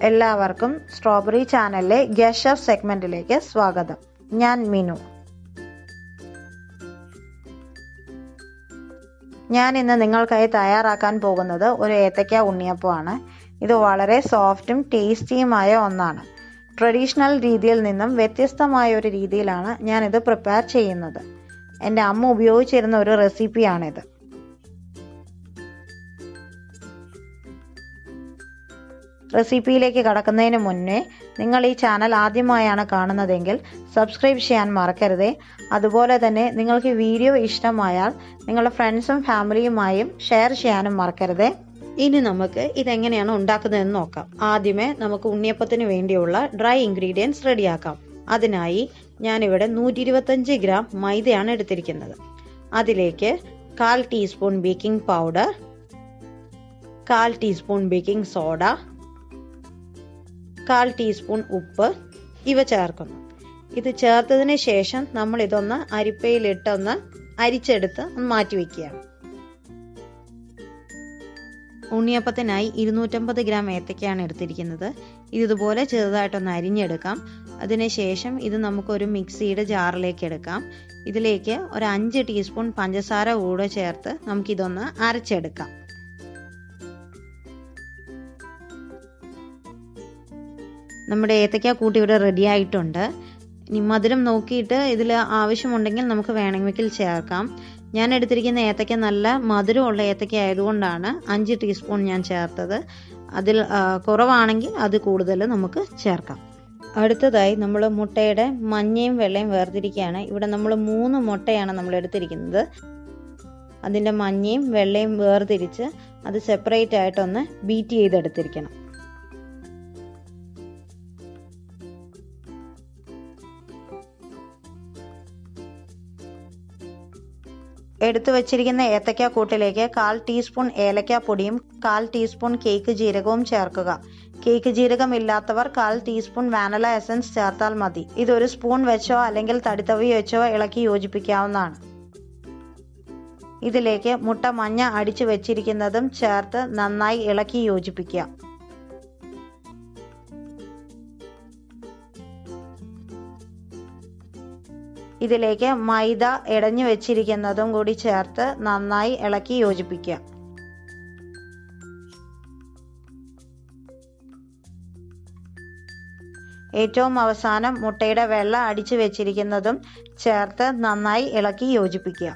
എല്ലാവർക്കും സ്ട്രോബെറി ചാനലിലെ guest chef സെഗ്മെന്റിലേക്ക് സ്വാഗതം. ഞാൻ മിനു. ഞാൻ ഇന്ന് നിങ്ങൾക്കായി തയ്യാറാക്കാൻ പോകുന്നത് ഒരു ഏത്തയ്ക്ക ഉണ്ണിയപ്പമാണ്. ഇത് വളരെ സോഫ്റ്റും ടേസ്റ്റിയുമായ ഒന്നാണ്. ട്രഡീഷണൽ രീതിയിൽ നിന്നും വ്യത്യസ്തമായ ഒരു രീതിയിലാണ് ഞാനിത് പ്രിപ്പയർ ചെയ്യുന്നത്. എൻ്റെ അമ്മ ഉപയോഗിച്ചിരുന്ന ഒരു റെസിപ്പിയാണിത്. റെസിപ്പിയിലേക്ക് കടക്കുന്നതിന് മുന്നേ നിങ്ങൾ ഈ ചാനൽ ആദ്യമായാണ് കാണുന്നതെങ്കിൽ സബ്സ്ക്രൈബ് ചെയ്യാൻ മറക്കരുതേ. അതുപോലെ തന്നെ നിങ്ങൾക്ക് വീഡിയോ ഇഷ്ടമായാൽ നിങ്ങളുടെ ഫ്രണ്ട്സും ഫാമിലിയുമായും ഷെയർ ചെയ്യാനും മറക്കരുതേ. ഇനി നമുക്ക് ഇതെങ്ങനെയാണ് ഉണ്ടാക്കുന്നതെന്ന് നോക്കാം. ആദ്യമേ നമുക്ക് ഉണ്ണിയപ്പത്തിന് വേണ്ടിയുള്ള ഡ്രൈ ഇൻഗ്രീഡിയൻസ് റെഡിയാക്കാം. അതിനായി ഞാനിവിടെ 125 ഗ്രാം മൈദയാണ് എടുത്തിരിക്കുന്നത്. അതിലേക്ക് 1/4 teaspoon baking powder, 1/4 teaspoon baking soda, 1/4 teaspoon ഉപ്പ് ഇവ ചേർക്കുന്നു. ഇത് ചേർത്തതിന് ശേഷം നമ്മൾ ഇതൊന്ന് അരിപ്പയിലിട്ടൊന്ന് അരിച്ചെടുത്ത് മാറ്റി വയ്ക്കുകയാണ്. ഉണ്ണിയപ്പത്തിനായി 250 ഗ്രാം ഏത്തയ്ക്കയാണ് എടുത്തിരിക്കുന്നത്. ഇതുപോലെ ചെറുതായിട്ടൊന്ന് അരിഞ്ഞെടുക്കാം. അതിനുശേഷം ഇത് നമുക്കൊരു മിക്സിയുടെ ജാറിലേക്ക് എടുക്കാം. ഇതിലേക്ക് ഒരു 5 ടീസ്പൂൺ പഞ്ചസാര കൂടെ ചേർത്ത് നമുക്കിതൊന്ന് അരച്ചെടുക്കാം. നമ്മുടെ ഏത്തയ്ക്ക കൂട്ടി ഇവിടെ റെഡി ആയിട്ടുണ്ട്. ഇനി മധുരം നോക്കിയിട്ട് ഇതിൽ ആവശ്യമുണ്ടെങ്കിൽ നമുക്ക് വേണമെങ്കിൽ ചേർക്കാം. ഞാൻ എടുത്തിരിക്കുന്ന ഏത്തയ്ക്ക നല്ല മധുരമുള്ള ഏത്തയ്ക്ക ആയതുകൊണ്ടാണ് 5 ടീസ്പൂൺ ഞാൻ ചേർത്തത്. അതിൽ കുറവാണെങ്കിൽ അത് കൂടുതൽ നമുക്ക് ചേർക്കാം. അടുത്തതായി നമ്മൾ മുട്ടയുടെ മഞ്ഞയും വെള്ളയും വേർതിരിക്കുകയാണ്. ഇവിടെ നമ്മൾ 3 മുട്ടയാണ് നമ്മൾ എടുത്തിരിക്കുന്നത്. അതിൻ്റെ മഞ്ഞയും വെള്ളയും വേർതിരിച്ച് അത് സെപ്പറേറ്റ് ആയിട്ടൊന്ന് ബീറ്റ് ചെയ്തെടുത്തിരിക്കണം. എടുത്തു വച്ചിരിക്കുന്ന ഏത്തയ്ക്ക കൂട്ടിലേക്ക് 1/4 ടീസ്പൂൺ ഏലക്ക പൊടിയും 1/4 ടീസ്പൂൺ കേക്ക് ജീരകവും ചേർക്കുക. കേക്ക് ജീരകം ഇല്ലാത്തവർ 1/4 ടീസ്പൂൺ വാനില എസൻസ് ചേർത്താൽ മതി. ഇതൊരു സ്പൂൺ വെച്ചോ അല്ലെങ്കിൽ തടിത്തവി വെച്ചോ ഇളക്കി യോജിപ്പിക്കാവുന്നതാണ്. ഇതിലേക്ക് മുട്ട മഞ്ഞ അടിച്ചു വെച്ചിരിക്കുന്നതും ചേർത്ത് നന്നായി ഇളക്കി യോജിപ്പിക്കുക. ഇതിലേക്ക് മൈദ ഇടഞ്ഞു വെച്ചിരിക്കുന്നതും കൂടി ചേർത്ത് നന്നായി ഇളക്കി യോജിപ്പിക്കുക. ഏറ്റവും അവസാനം മുട്ടയുടെ വെള്ള അടിച്ചു വെച്ചിരിക്കുന്നതും ചേർത്ത് നന്നായി ഇളക്കി യോജിപ്പിക്കുക.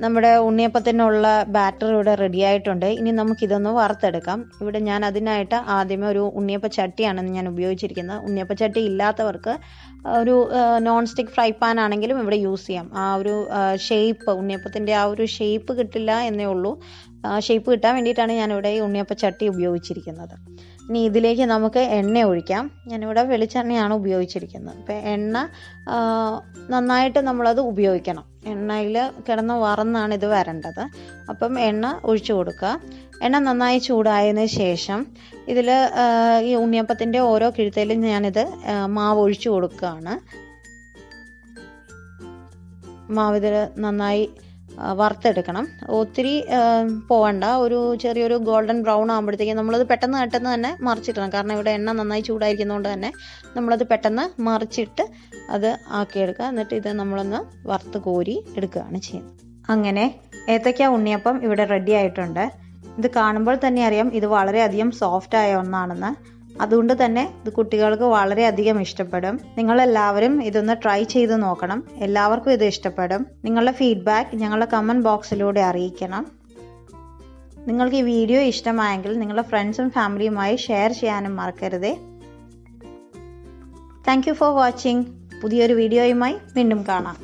നമ്മുടെ ഉണ്ണിയപ്പത്തിനുള്ള ബാറ്റർ ഇവിടെ റെഡി ആയിട്ടുണ്ട്. ഇനി നമുക്കിതൊന്ന് വറുത്തെടുക്കാം. ഇവിടെ ഞാൻ അതിനായിട്ട് ആദ്യമേ ഒരു ഉണ്ണിയപ്പ ചട്ടിയാണ് ഞാൻ ഉപയോഗിച്ചിരിക്കുന്നത്. ഉണ്ണിയപ്പ ചട്ടി ഇല്ലാത്തവർക്ക് ഒരു നോൺ സ്റ്റിക്ക് ഫ്രൈ പാൻ ആണെങ്കിലും ഇവിടെ യൂസ് ചെയ്യാം. ആ ഒരു ഷേപ്പ്, ഉണ്ണിയപ്പത്തിൻ്റെ ആ ഒരു ഷേപ്പ് കിട്ടില്ല എന്നേ ഉള്ളൂ. ഷേപ്പ് കിട്ടാൻ വേണ്ടിയിട്ടാണ് ഞാനിവിടെ ഈ ഉണ്ണിയപ്പ ചട്ടി ഉപയോഗിച്ചിരിക്കുന്നത്. ഇനി ഇതിലേക്ക് നമുക്ക് എണ്ണ ഒഴിക്കാം. ഞാനിവിടെ വെളിച്ചെണ്ണയാണ് ഉപയോഗിച്ചിരിക്കുന്നത്. അപ്പോൾ എണ്ണ നന്നായിട്ട് നമ്മളത് ഉപയോഗിക്കണം. എണ്ണയിൽ കിടന്ന് വറന്നാണ് ഇത് വരേണ്ടത്. അപ്പം എണ്ണ ഒഴിച്ചു കൊടുക്കുക. എണ്ണ നന്നായി ചൂടായതിന് ശേഷം ഇതിൽ ഈ ഉണ്ണിയപ്പത്തിൻ്റെ ഓരോ കിഴുത്തയിലും ഞാനിത് മാവ് ഒഴിച്ചു കൊടുക്കുകയാണ്. മാവ് ഇതിൽ നന്നായി വറുത്തെടുക്കണം. ഒത്തിരി പോവണ്ട. ഒരു ചെറിയൊരു ഗോൾഡൻ ബ്രൗൺ ആകുമ്പോഴത്തേക്കും നമ്മളത് പെട്ടെന്ന് തന്നെ മറിച്ചിടണം. കാരണം ഇവിടെ എണ്ണ നന്നായി ചൂടായിരിക്കുന്നതുകൊണ്ട് തന്നെ നമ്മളത് പെട്ടെന്ന് മറിച്ചിട്ട് അത് ആക്കിയെടുക്കുക. എന്നിട്ട് ഇത് നമ്മളൊന്ന് വറുത്ത് കോരി എടുക്കുകയാണ് ചെയ്യുന്നത്. അങ്ങനെ ഏത്തയ്ക്ക ഉണ്ണിയപ്പം ഇവിടെ റെഡി ആയിട്ടുണ്ട്. ഇത് കാണുമ്പോൾ തന്നെ അറിയാം ഇത് വളരെയധികം സോഫ്റ്റ് ആയ ഒന്നാണെന്ന്. അതുകൊണ്ട് തന്നെ ഇത് കുട്ടികൾക്ക് വളരെയധികം ഇഷ്ടപ്പെടും. നിങ്ങളെല്ലാവരും ഇതൊന്ന് ട്രൈ ചെയ്ത് നോക്കണം. എല്ലാവർക്കും ഇത് ഇഷ്ടപ്പെടും. നിങ്ങളുടെ ഫീഡ്ബാക്ക് ഞങ്ങളുടെ കമൻറ്റ് ബോക്സിലൂടെ അറിയിക്കണം. നിങ്ങൾക്ക് ഈ വീഡിയോ ഇഷ്ടമായെങ്കിൽ നിങ്ങളുടെ ഫ്രണ്ട്സും ഫാമിലിയുമായി ഷെയർ ചെയ്യാനും മറക്കരുതേ. Thank you for watching. പുതിയൊരു വീഡിയോയുമായി വീണ്ടും കാണാം.